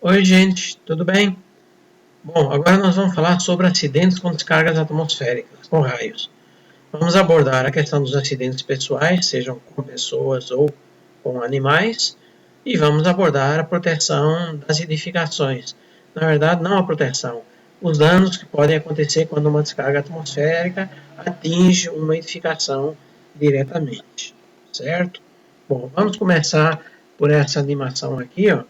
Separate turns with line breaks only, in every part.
Oi, gente, tudo bem? Bom, agora nós vamos falar sobre acidentes com descargas atmosféricas, com raios. Vamos abordar a questão dos acidentes pessoais, sejam com pessoas ou com animais, e vamos abordar a proteção das edificações. Na verdade, não a proteção, os danos que podem acontecer quando uma descarga atmosférica atinge uma edificação diretamente, certo? Bom, vamos começar por essa animação aqui, ó,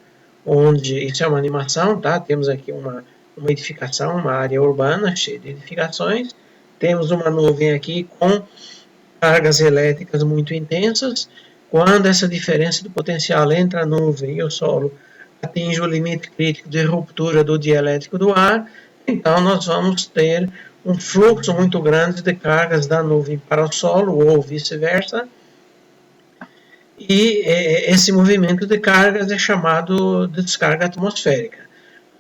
onde isso é uma animação, tá? Temos aqui uma edificação, uma área urbana cheia de edificações. Temos uma nuvem aqui com cargas elétricas muito intensas. Quando essa diferença do potencial entre a nuvem e o solo atinge o limite crítico de ruptura do dielétrico do ar, então nós vamos ter um fluxo muito grande de cargas da nuvem para o solo ou vice-versa. E esse movimento de cargas é chamado de descarga atmosférica.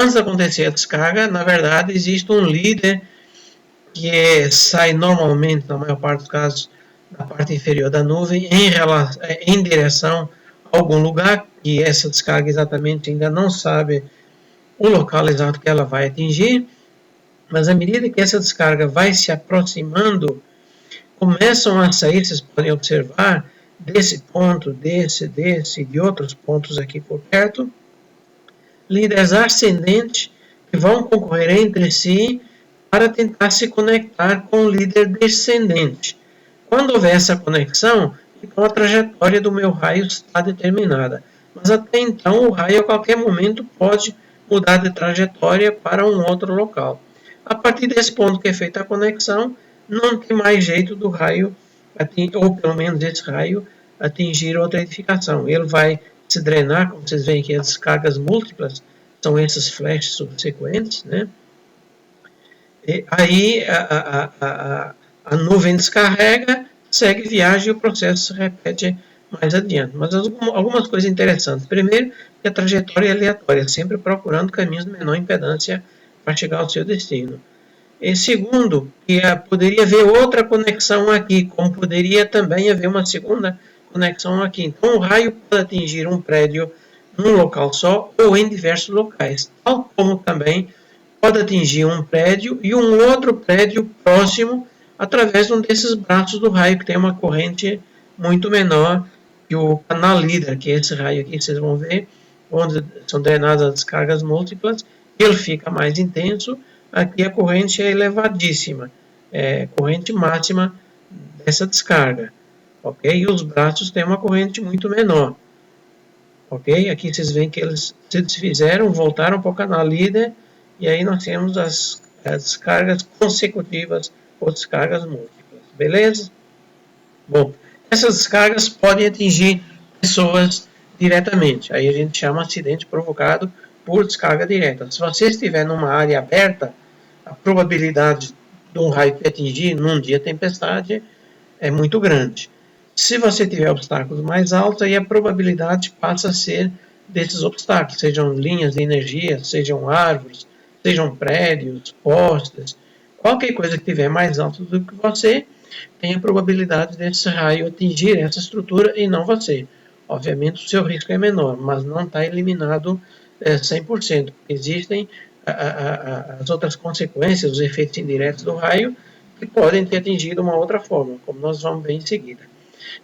Antes de acontecer a descarga, na verdade, existe um líder que sai normalmente, na maior parte dos casos, da parte inferior da nuvem, em direção a algum lugar, que essa descarga exatamente ainda não sabe o local exato que ela vai atingir, mas à medida que essa descarga vai se aproximando, começam a sair, vocês podem observar, desse ponto, desse e de outros pontos aqui por perto, líderes ascendentes que vão concorrer entre si para tentar se conectar com o líder descendente. Quando houver essa conexão, então a trajetória do meu raio está determinada. Mas até então, o raio a qualquer momento pode mudar de trajetória para um outro local. A partir desse ponto que é feita a conexão, não tem mais jeito do raio, ou pelo menos esse raio, atingir outra edificação. Ele vai se drenar, como vocês veem aqui, as descargas múltiplas, são esses flashes subsequentes, né? E aí a nuvem descarrega, segue viagem e o processo se repete mais adiante. Mas algumas coisas interessantes. Primeiro, que a trajetória é aleatória, sempre procurando caminhos de menor impedância para chegar ao seu destino. E segundo, que poderia haver outra conexão aqui, como poderia também haver uma segunda conexão aqui. Então, o raio pode atingir um prédio num local só ou em diversos locais, tal como também pode atingir um prédio e um outro prédio próximo através de um desses braços do raio, que tem uma corrente muito menor que o canal líder, que é esse raio aqui, vocês vão ver, onde são drenadas as descargas múltiplas, ele fica mais intenso. Aqui a corrente é elevadíssima, é corrente máxima dessa descarga, ok? E os braços têm uma corrente muito menor, ok? Aqui vocês veem que eles se desfizeram, voltaram para o canal líder, e aí nós temos as descargas consecutivas ou descargas múltiplas, beleza? Bom, essas descargas podem atingir pessoas diretamente, aí a gente chama acidente provocado por descarga direta. Se você estiver numa área aberta, a probabilidade de um raio te atingir num dia tempestade é muito grande. Se você tiver obstáculos mais altos, aí a probabilidade passa a ser desses obstáculos, sejam linhas de energia, sejam árvores, sejam prédios, postes, qualquer coisa que tiver mais alto do que você, tem a probabilidade desse raio atingir essa estrutura e não você. Obviamente o seu risco é menor, mas não está eliminado 100%. Existem as outras consequências, os efeitos indiretos do raio, que podem ter atingido uma outra forma, como nós vamos ver em seguida.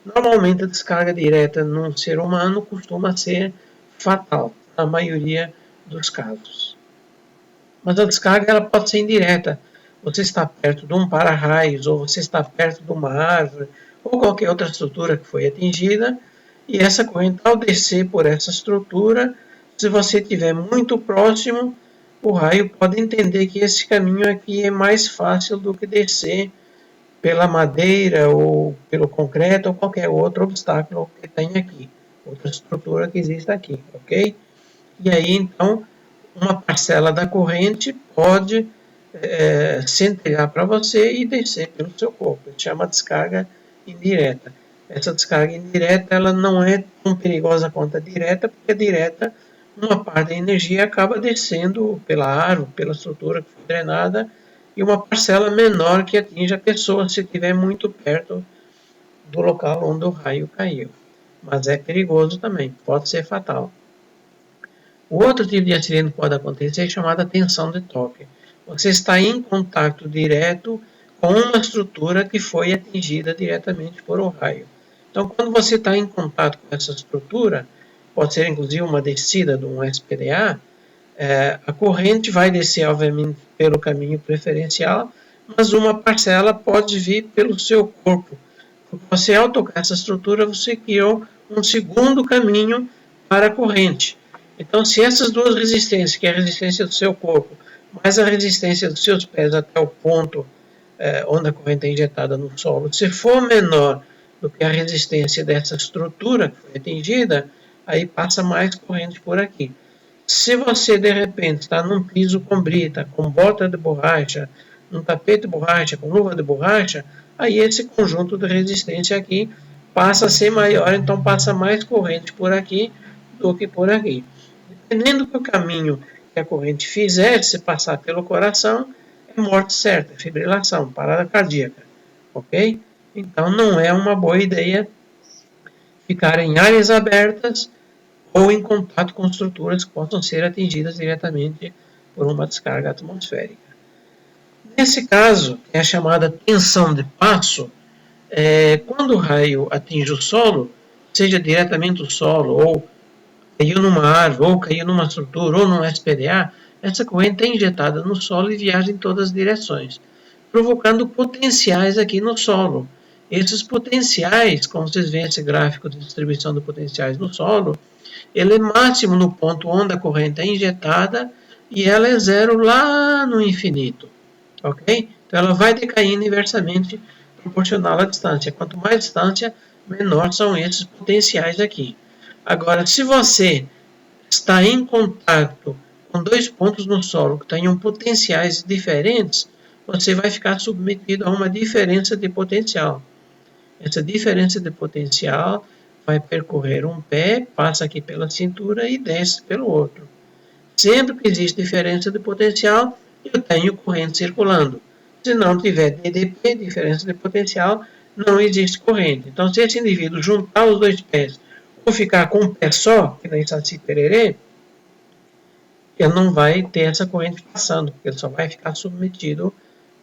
Normalmente a descarga direta num ser humano costuma ser fatal, na maioria dos casos. Mas a descarga ela pode ser indireta. Você está perto de um para-raios, ou você está perto de uma árvore, ou qualquer outra estrutura que foi atingida, e essa corrente, ao descer por essa estrutura, se você estiver muito próximo, o raio pode entender que esse caminho aqui é mais fácil do que descer pela madeira ou pelo concreto ou qualquer outro obstáculo que tenha aqui, outra estrutura que exista aqui, ok? E aí, então, uma parcela da corrente pode centelhar para você e descer pelo seu corpo. Isso chama descarga indireta. Essa descarga indireta ela não é tão perigosa quanto a direta, porque a direta, uma parte da energia acaba descendo pela árvore, pela estrutura que foi drenada, e uma parcela menor que atinge a pessoa se estiver muito perto do local onde o raio caiu. Mas é perigoso também, pode ser fatal. O outro tipo de acidente que pode acontecer é chamada tensão de toque. Você está em contato direto com uma estrutura que foi atingida diretamente por um raio. Então, quando você está em contato com essa estrutura, pode ser inclusive uma descida de um SPDA, a corrente vai descer, obviamente, pelo caminho preferencial, mas uma parcela pode vir pelo seu corpo. Você, ao tocar essa estrutura, você criou um segundo caminho para a corrente. Então, se essas duas resistências, que é a resistência do seu corpo, mais a resistência dos seus pés até o ponto onde a corrente é injetada no solo, se for menor do que a resistência dessa estrutura que foi atingida, aí passa mais corrente por aqui. Se você, de repente, está num piso com brita, com bota de borracha, num tapete de borracha, com luva de borracha, aí esse conjunto de resistência aqui passa a ser maior, então passa mais corrente por aqui do que por aqui. Dependendo do caminho que a corrente fizer, se passar pelo coração, é morte certa, é fibrilação, parada cardíaca, ok? Então não é uma boa ideia ficar em áreas abertas ou em contato com estruturas que possam ser atingidas diretamente por uma descarga atmosférica. Nesse caso, é a chamada tensão de passo, quando o raio atinge o solo, seja diretamente o solo, ou caiu numa árvore, ou caiu numa estrutura, ou num SPDA, essa corrente é injetada no solo e viaja em todas as direções, provocando potenciais aqui no solo. Esses potenciais, como vocês veem esse gráfico de distribuição de potenciais no solo, ele é máximo no ponto onde a corrente é injetada e ela é zero lá no infinito, ok? Então ela vai decaindo inversamente proporcional à distância. Quanto mais distância, menor são esses potenciais aqui. Agora, se você está em contato com dois pontos no solo que tenham potenciais diferentes, você vai ficar submetido a uma diferença de potencial. Essa diferença de potencial vai percorrer um pé, passa aqui pela cintura e desce pelo outro. Sempre que existe diferença de potencial, eu tenho corrente circulando. Se não tiver DDP, diferença de potencial, não existe corrente. Então, se esse indivíduo juntar os dois pés ou ficar com um pé só, que nem Saci Pererê, ele não vai ter essa corrente passando, porque ele só vai ficar submetido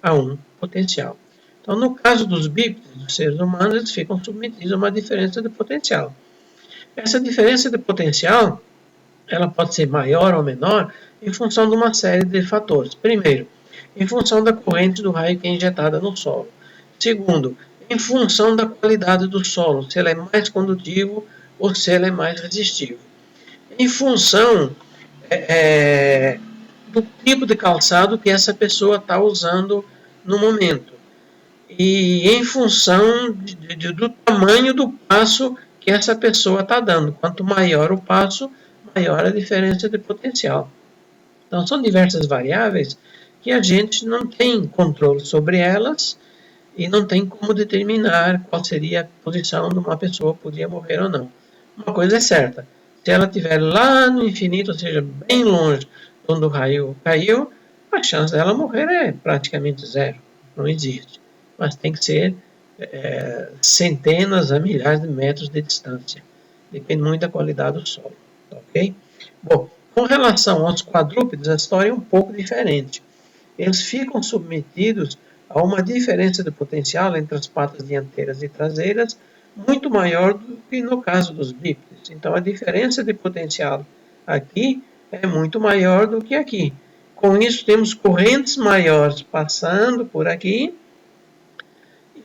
a um potencial. Então, no caso dos bípedes, dos seres humanos, eles ficam submetidos a uma diferença de potencial. Essa diferença de potencial, ela pode ser maior ou menor em função de uma série de fatores. Primeiro, em função da corrente do raio que é injetada no solo. Segundo, em função da qualidade do solo, se ele é mais condutivo ou se ele é mais resistivo. Em função do tipo de calçado que essa pessoa está usando no momento. E em função do tamanho do passo que essa pessoa está dando. Quanto maior o passo, maior a diferença de potencial. Então, são diversas variáveis que a gente não tem controle sobre elas e não tem como determinar qual seria a posição de uma pessoa que podia morrer ou não. Uma coisa é certa, se ela estiver lá no infinito, ou seja, bem longe de onde o raio caiu, a chance dela morrer é praticamente zero, não existe. Mas tem que ser centenas a milhares de metros de distância. Depende muito da qualidade do solo. Ok? Bom, com relação aos quadrúpedes, a história é um pouco diferente. Eles ficam submetidos a uma diferença de potencial entre as patas dianteiras e traseiras muito maior do que no caso dos bípedes. Então, a diferença de potencial aqui é muito maior do que aqui. Com isso, temos correntes maiores passando por aqui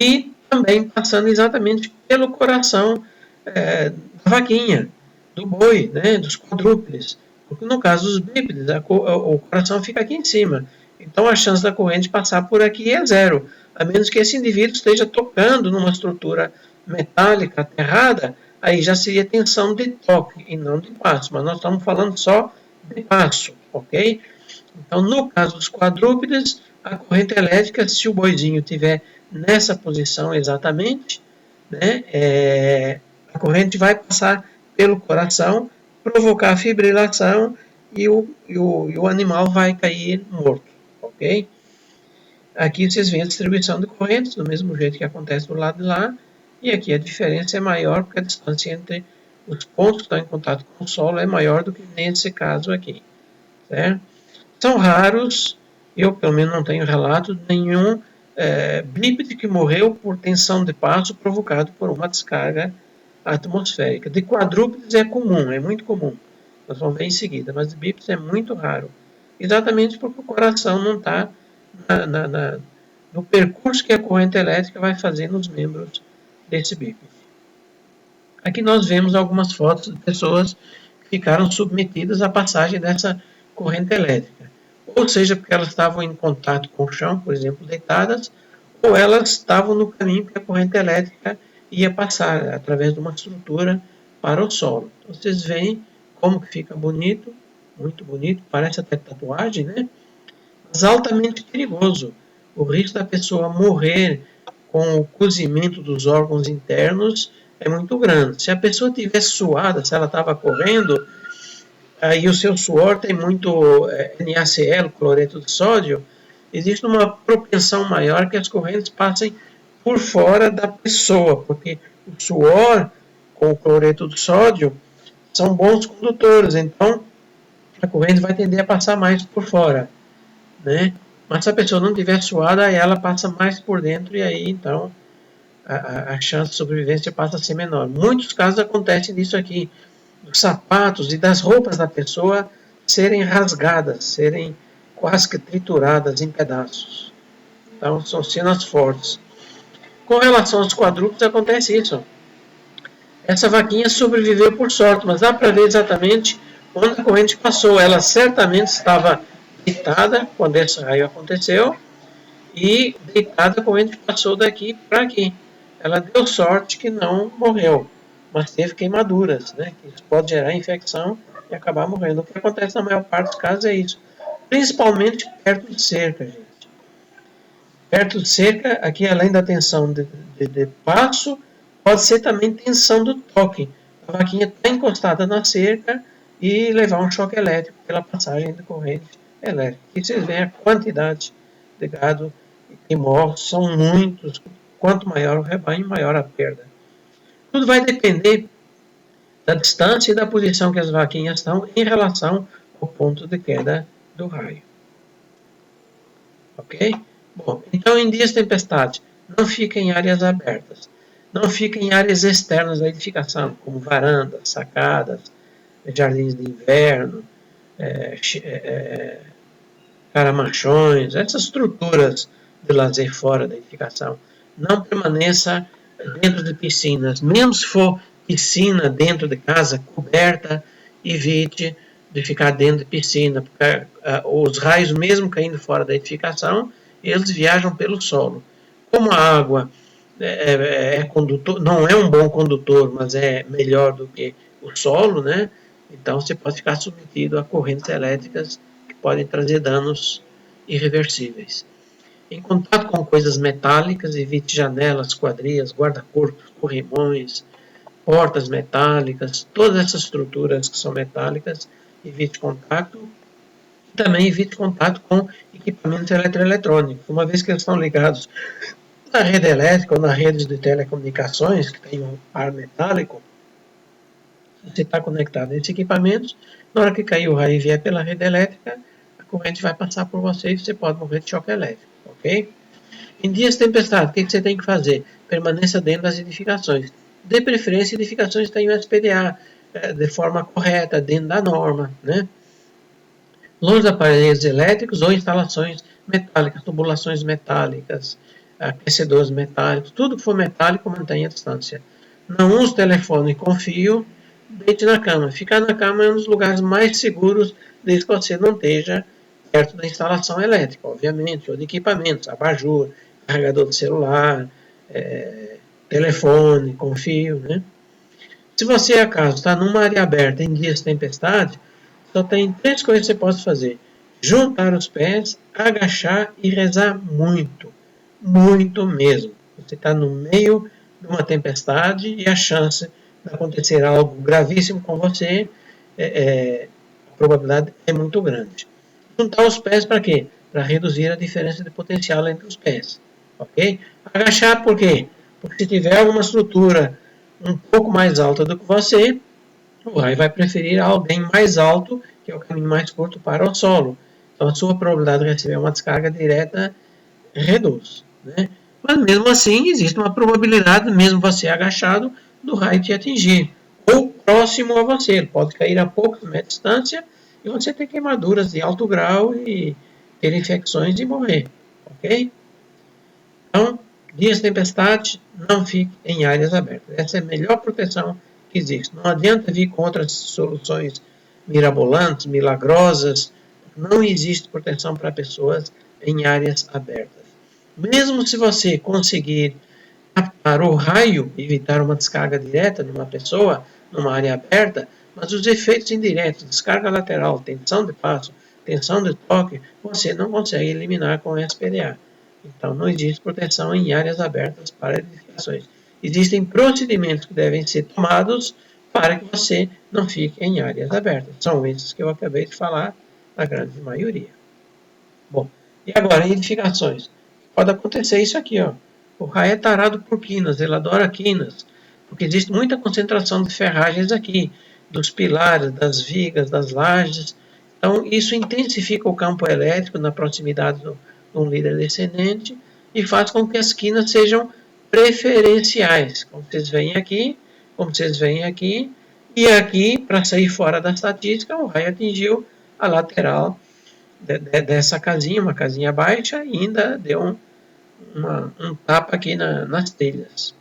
e também passando exatamente pelo coração da vaquinha, do boi, né, dos quadrúpedes. Porque no caso dos bípedes, o coração fica aqui em cima. Então a chance da corrente passar por aqui é zero, a menos que esse indivíduo esteja tocando numa estrutura metálica aterrada, aí já seria tensão de toque e não de passo. Mas nós estamos falando só de passo, ok? Então, no caso dos quadrúpedes, a corrente elétrica, se o boizinho estiver nessa posição exatamente, né, a corrente vai passar pelo coração, provocar fibrilação e o animal vai cair morto, ok? Aqui vocês veem a distribuição de correntes, do mesmo jeito que acontece do lado de lá, e aqui a diferença é maior porque a distância entre os pontos que estão em contato com o solo é maior do que nesse caso aqui, certo? São raros, eu pelo menos não tenho relato de nenhum bípede que morreu por tensão de passo provocado por uma descarga atmosférica. De quadrúpedes é comum, é muito comum. Nós vamos ver em seguida, mas de bípedes é muito raro. Exatamente porque o coração não está no percurso que a corrente elétrica vai fazer nos membros desse bípede. Aqui nós vemos algumas fotos de pessoas que ficaram submetidas à passagem dessa corrente elétrica. Ou seja, porque elas estavam em contato com o chão, por exemplo, deitadas, ou elas estavam no caminho que a corrente elétrica ia passar, através de uma estrutura para o solo. Então, vocês veem como que fica bonito, muito bonito, parece até tatuagem, né? Mas altamente perigoso. O risco da pessoa morrer com o cozimento dos órgãos internos é muito grande. Se a pessoa estiver suada, se ela estava correndo, e o seu suor tem muito NaCl, cloreto de sódio, existe uma propensão maior que as correntes passem por fora da pessoa, porque o suor com o cloreto de sódio são bons condutores, então a corrente vai tender a passar mais por fora, né? Mas se a pessoa não tiver suada, aí ela passa mais por dentro e aí então a chance de sobrevivência passa a ser menor. Muitos casos acontecem disso aqui, dos sapatos e das roupas da pessoa serem rasgadas, serem quase que trituradas em pedaços. Então são cenas fortes. Com relação aos quadrúpedes acontece isso. Essa vaquinha sobreviveu por sorte, mas dá para ver exatamente onde a corrente passou. Ela certamente estava deitada quando esse raio aconteceu, e deitada a corrente passou daqui para aqui. Ela deu sorte que não morreu, mas teve queimaduras, né? Isso pode gerar infecção e acabar morrendo. O que acontece na maior parte dos casos é isso, principalmente perto de cerca, gente. Perto de cerca, aqui além da tensão de passo, pode ser também tensão do toque. A vaquinha está encostada na cerca e levar um choque elétrico pela passagem de corrente elétrica. E vocês veem a quantidade de gado que morre, são muitos. Quanto maior o rebanho, maior a perda. Tudo vai depender da distância e da posição que as vaquinhas estão em relação ao ponto de queda do raio. Ok? Bom, então em dias de tempestade, não fica em áreas abertas. Não fica em áreas externas da edificação, como varandas, sacadas, jardins de inverno, caramachões, essas estruturas de lazer fora da edificação. Não permaneça dentro de piscinas. Mesmo se for piscina dentro de casa, coberta, evite de ficar dentro de piscina, porque os raios, mesmo caindo fora da edificação, eles viajam pelo solo. Como a água é condutor, não é um bom condutor, mas é melhor do que o solo, né? Então você pode ficar submetido a correntes elétricas que podem trazer danos irreversíveis. Em contato com coisas metálicas, evite janelas, quadrias, guarda-corpos, corrimões, portas metálicas, todas essas estruturas que são metálicas, evite contato. E também evite contato com equipamentos eletroeletrônicos, uma vez que eles estão ligados na rede elétrica ou na rede de telecomunicações, que tem um par metálico. Você está conectado a esses equipamentos, na hora que cair o raio e vier pela rede elétrica, a corrente vai passar por você e você pode morrer de choque elétrico, ok? Em dias de tempestade, o que você tem que fazer? Permaneça dentro das edificações. De preferência, edificações que tenham SPDA de forma correta, dentro da norma, né? Longe de aparelhos elétricos ou instalações metálicas, tubulações metálicas, aquecedores metálicos, tudo que for metálico mantenha a distância. Não use telefone com fio, deite na cama. Ficar na cama é um dos lugares mais seguros, desde que você não esteja perto da instalação elétrica, obviamente, ou de equipamentos, abajur, carregador de celular, telefone com fio, né? Se você, acaso, está numa área aberta em dias de tempestade, só tem 3 coisas que você pode fazer: juntar os pés, agachar e rezar muito. Muito mesmo. Você está no meio de uma tempestade e a chance de acontecer algo gravíssimo com você, a probabilidade é muito grande. Juntar os pés para quê? Para reduzir a diferença de potencial entre os pés. Ok? Agachar por quê? Porque se tiver alguma estrutura um pouco mais alta do que você, o raio vai preferir alguém mais alto, que é o caminho mais curto para o solo. Então a sua probabilidade de receber uma descarga direta reduz, né? Mas mesmo assim, existe uma probabilidade, mesmo você agachado, do raio te atingir. Ou próximo a você, ele pode cair a poucos metros de distância e você ter queimaduras de alto grau e ter infecções e morrer, ok? Então, dias de tempestade, não fique em áreas abertas. Essa é a melhor proteção que existe. Não adianta vir com outras soluções mirabolantes, milagrosas. Não existe proteção para pessoas em áreas abertas. Mesmo se você conseguir captar o raio, evitar uma descarga direta numa pessoa, numa área aberta, mas os efeitos indiretos, descarga lateral, tensão de passo, tensão de toque, você não consegue eliminar com SPDA. Então, não existe proteção em áreas abertas para edificações. Existem procedimentos que devem ser tomados para que você não fique em áreas abertas. São esses que eu acabei de falar, a grande maioria. Bom, e agora, em edificações? Pode acontecer isso aqui, ó. O raio é tarado por quinas, ele adora quinas, porque existe muita concentração de ferragens aqui, dos pilares, das vigas, das lajes. Então, isso intensifica o campo elétrico na proximidade de um líder descendente e faz com que as quinas sejam preferenciais, como vocês veem aqui, e aqui, para sair fora da estatística, o raio atingiu a lateral dessa casinha, uma casinha baixa, e ainda deu um tapa aqui nas telhas.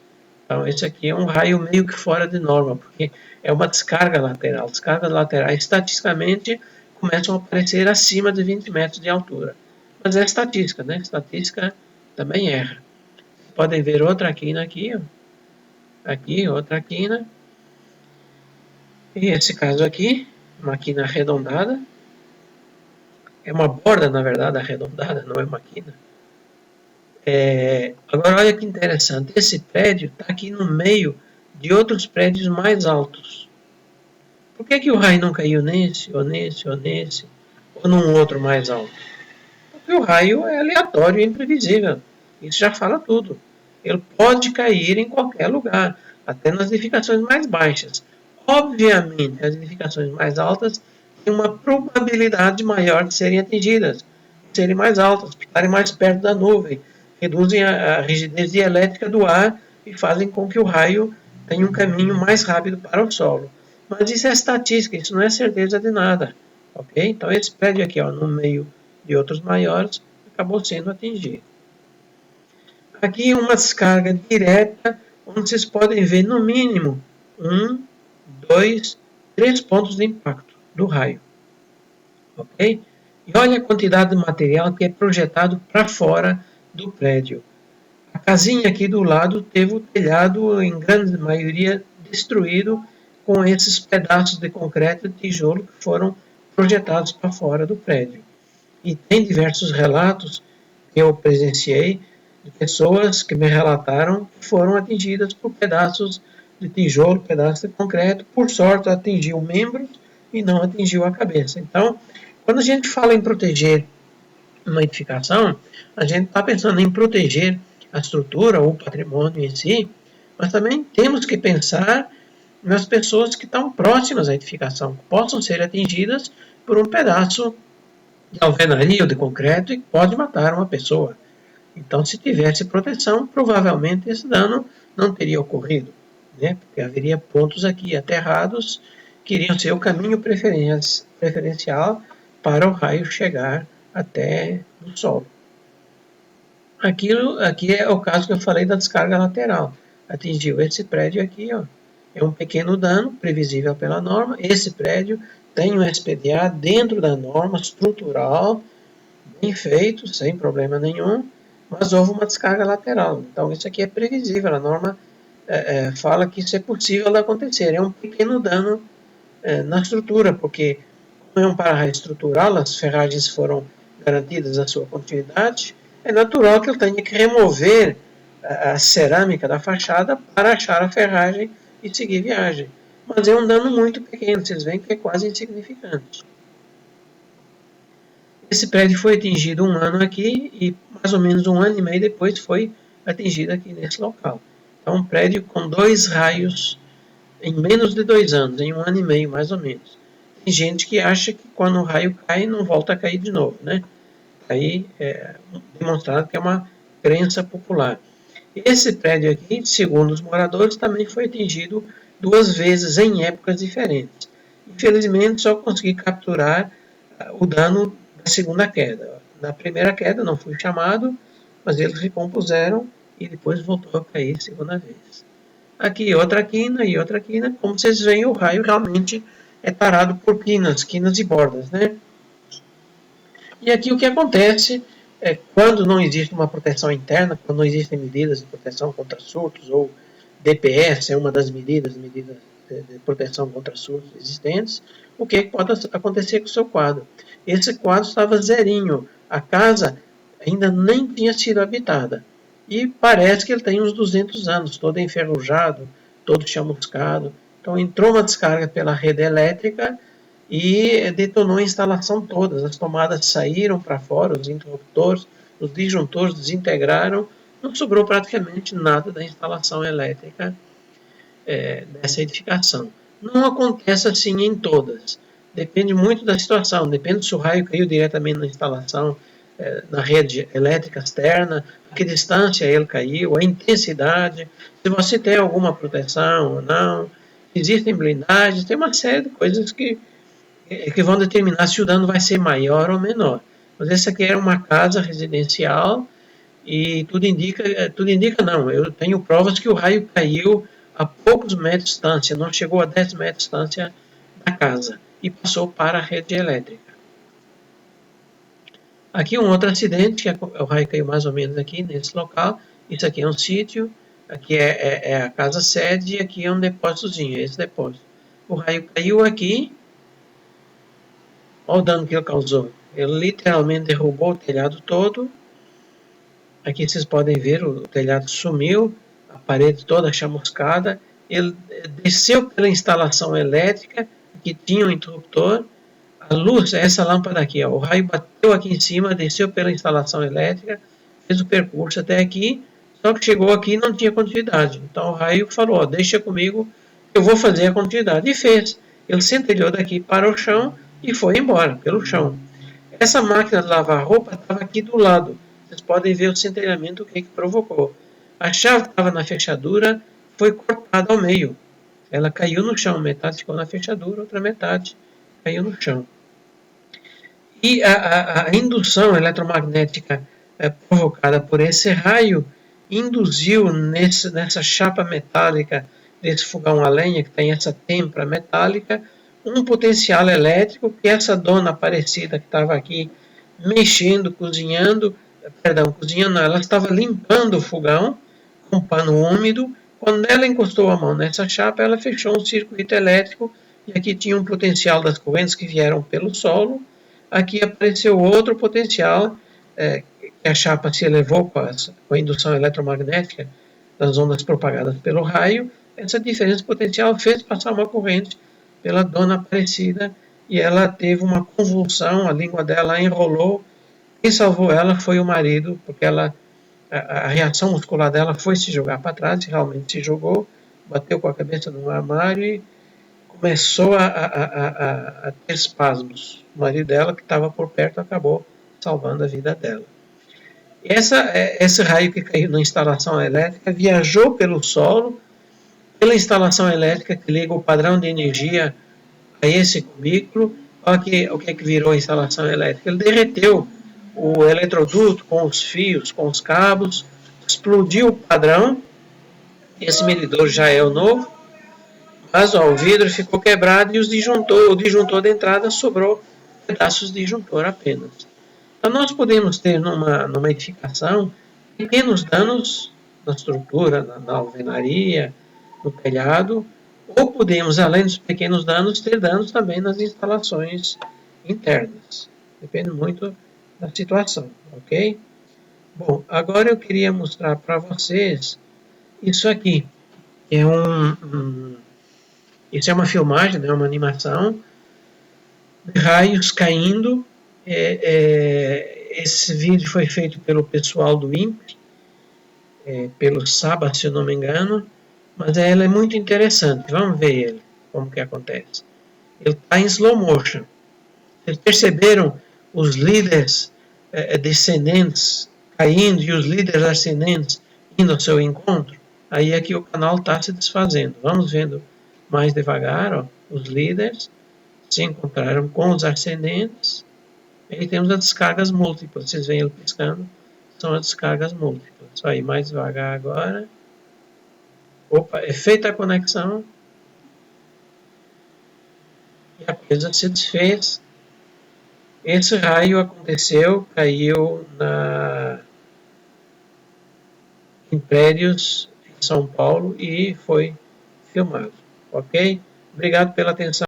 Então, esse aqui é um raio meio que fora de norma, porque é uma descarga lateral. Descargas laterais, estatisticamente, começam a aparecer acima de 20 metros de altura. Mas é estatística, né? Estatística também erra. Podem ver outra quina aqui, ó. Aqui, outra quina. E esse caso aqui, uma quina arredondada. É uma borda, na verdade, arredondada, não é uma quina. Agora, olha que interessante. Esse prédio está aqui no meio de outros prédios mais altos. Por que o raio não caiu nesse, ou nesse, ou nesse, ou num outro mais alto? Porque o raio é aleatório e imprevisível. Isso já fala tudo. Ele pode cair em qualquer lugar, até nas edificações mais baixas. Obviamente, as edificações mais altas têm uma probabilidade maior de serem atingidas, de serem mais altas, de estarem mais perto da nuvem, reduzem a rigidez dielétrica do ar e fazem com que o raio tenha um caminho mais rápido para o solo. Mas isso é estatística, isso não é certeza de nada. Ok? Então, esse prédio aqui, ó, no meio de outros maiores, acabou sendo atingido. Aqui uma descarga direta, onde vocês podem ver no mínimo 1, 2, 3 pontos de impacto do raio. Ok? E olha a quantidade de material que é projetado para fora do prédio. A casinha aqui do lado teve o telhado, em grande maioria, destruído com esses pedaços de concreto e tijolo que foram projetados para fora do prédio. E tem diversos relatos que eu presenciei de pessoas que me relataram que foram atingidas por pedaços de tijolo, pedaços de concreto. Por sorte, atingiu membros e não atingiu a cabeça. Então, quando a gente fala em proteger uma edificação, a gente está pensando em proteger a estrutura ou o patrimônio em si, mas também temos que pensar nas pessoas que estão próximas à edificação, que possam ser atingidas por um pedaço de alvenaria ou de concreto e pode matar uma pessoa. Então, se tivesse proteção, provavelmente esse dano não teria ocorrido, né? Porque haveria pontos aqui aterrados que iriam ser o caminho preferencial para o raio chegar até o solo. Aqui é o caso que eu falei da descarga lateral. Atingiu esse prédio aqui, ó. É um pequeno dano, previsível pela norma. Esse prédio tem um SPDA dentro da norma estrutural, bem feito, sem problema nenhum, mas houve uma descarga lateral. Então, isso aqui é previsível. A norma fala que isso é possível de acontecer. É um pequeno dano na estrutura, porque como é um para-raio estrutural, as ferragens foram garantidas a sua continuidade, é natural que ele tenha que remover a cerâmica da fachada para achar a ferragem e seguir viagem. Mas é um dano muito pequeno, vocês veem que é quase insignificante. Esse prédio foi atingido um ano aqui e mais ou menos um ano e meio depois foi atingido aqui nesse local. Então, um prédio com 2 raios em menos de 2 anos, em 1 ano e meio mais ou menos. Tem gente que acha que quando o raio cai não volta a cair de novo, né? Aí é demonstrado que é uma crença popular. Esse prédio aqui, segundo os moradores, também foi atingido 2 vezes em épocas diferentes. Infelizmente, só consegui capturar o dano da segunda queda. Na primeira queda não fui chamado, mas eles recompuseram e depois voltou a cair a segunda vez. Aqui outra quina e outra quina. Como vocês veem, o raio realmente é tarado por quinas e bordas, né? E aqui o que acontece é quando não existe uma proteção interna, quando não existem medidas de proteção contra surtos, ou DPS é uma das medidas de proteção contra surtos existentes, o que pode acontecer com o seu quadro? Esse quadro estava zerinho, a casa ainda nem tinha sido habitada. E parece que ele tem uns 200 anos, todo enferrujado, todo chamuscado. Então entrou uma descarga pela rede elétrica e detonou a instalação toda. As tomadas saíram para fora, os interruptores, os disjuntores desintegraram, não sobrou praticamente nada da instalação elétrica dessa edificação. Não acontece assim em todas. Depende muito da situação, depende se o raio caiu diretamente na instalação, na rede elétrica externa, a que distância ele caiu, a intensidade, se você tem alguma proteção ou não, existem blindagens, tem uma série de coisas que vão determinar se o dano vai ser maior ou menor. Mas essa aqui era uma casa residencial e tudo indica não, eu tenho provas que o raio caiu a poucos metros de distância, não chegou a 10 metros de distância da casa e passou para a rede elétrica. Aqui um outro acidente, que o raio caiu mais ou menos aqui nesse local. Isso aqui é um sítio, aqui é a casa sede e aqui é um depósitozinho, esse depósito. O raio caiu aqui. Olha o dano que ele causou. Ele literalmente derrubou o telhado todo. Aqui vocês podem ver, o telhado sumiu, a parede toda chamuscada. Ele desceu pela instalação elétrica, que tinha um interruptor. A luz, essa lâmpada aqui, ó, o raio bateu aqui em cima, desceu pela instalação elétrica, fez o percurso até aqui, só que chegou aqui e não tinha continuidade. Então o raio falou, ó, deixa comigo, eu vou fazer a continuidade. E fez. Ele centelhou daqui para o chão e foi embora, pelo chão. Essa máquina de lavar roupa estava aqui do lado. Vocês podem ver o centelhamento, o que provocou. A chave que estava na fechadura foi cortada ao meio. Ela caiu no chão, metade ficou na fechadura, outra metade caiu no chão. E a indução eletromagnética provocada por esse raio induziu nessa chapa metálica desse fogão a lenha, que tem essa têmpera metálica, um potencial elétrico que essa dona Aparecida que estava aqui mexendo, cozinhando, ela estava limpando o fogão com pano úmido. Quando ela encostou a mão nessa chapa, ela fechou um circuito elétrico e aqui tinha um potencial das correntes que vieram pelo solo. Aqui apareceu outro potencial, que a chapa se elevou com a indução eletromagnética das ondas propagadas pelo raio. Essa diferença potencial fez passar uma corrente pela dona Aparecida e ela teve uma convulsão, a língua dela enrolou. Quem salvou ela foi o marido, porque a reação muscular dela foi se jogar para trás, realmente se jogou, bateu com a cabeça no armário e começou a ter espasmos. O marido dela, que estava por perto, acabou salvando a vida dela. Esse raio que caiu na instalação elétrica viajou pelo solo, pela instalação elétrica que liga o padrão de energia a esse cubículo. Olha o que virou a instalação elétrica. Ele derreteu o eletroduto com os fios, com os cabos, explodiu o padrão. Esse medidor já é o novo, mas ó, o vidro ficou quebrado e o disjuntor da entrada sobrou pedaços de disjuntor apenas. Então nós podemos ter numa edificação pequenos danos na estrutura, na alvenaria, no telhado, ou podemos, além dos pequenos danos, ter danos também nas instalações internas. Depende muito da situação, ok? Bom, agora eu queria mostrar para vocês isso aqui. Isso é uma filmagem, né, uma animação de raios caindo. Esse vídeo foi feito pelo pessoal do INPE, pelo Saba, se eu não me engano. Mas ela é muito interessante. Vamos ver ele, como que acontece. Ele está em slow motion. Vocês perceberam os líderes descendentes caindo e os líderes ascendentes indo ao seu encontro? Aí é que o canal está se desfazendo. Vamos vendo mais devagar. Ó, os líderes se encontraram com os ascendentes. E temos as descargas múltiplas. Vocês veem ele piscando. São as descargas múltiplas. Só aí mais devagar agora. Opa, é feita a conexão. E a coisa se desfez. Esse raio aconteceu, caiu em prédios em São Paulo e foi filmado. Ok? Obrigado pela atenção.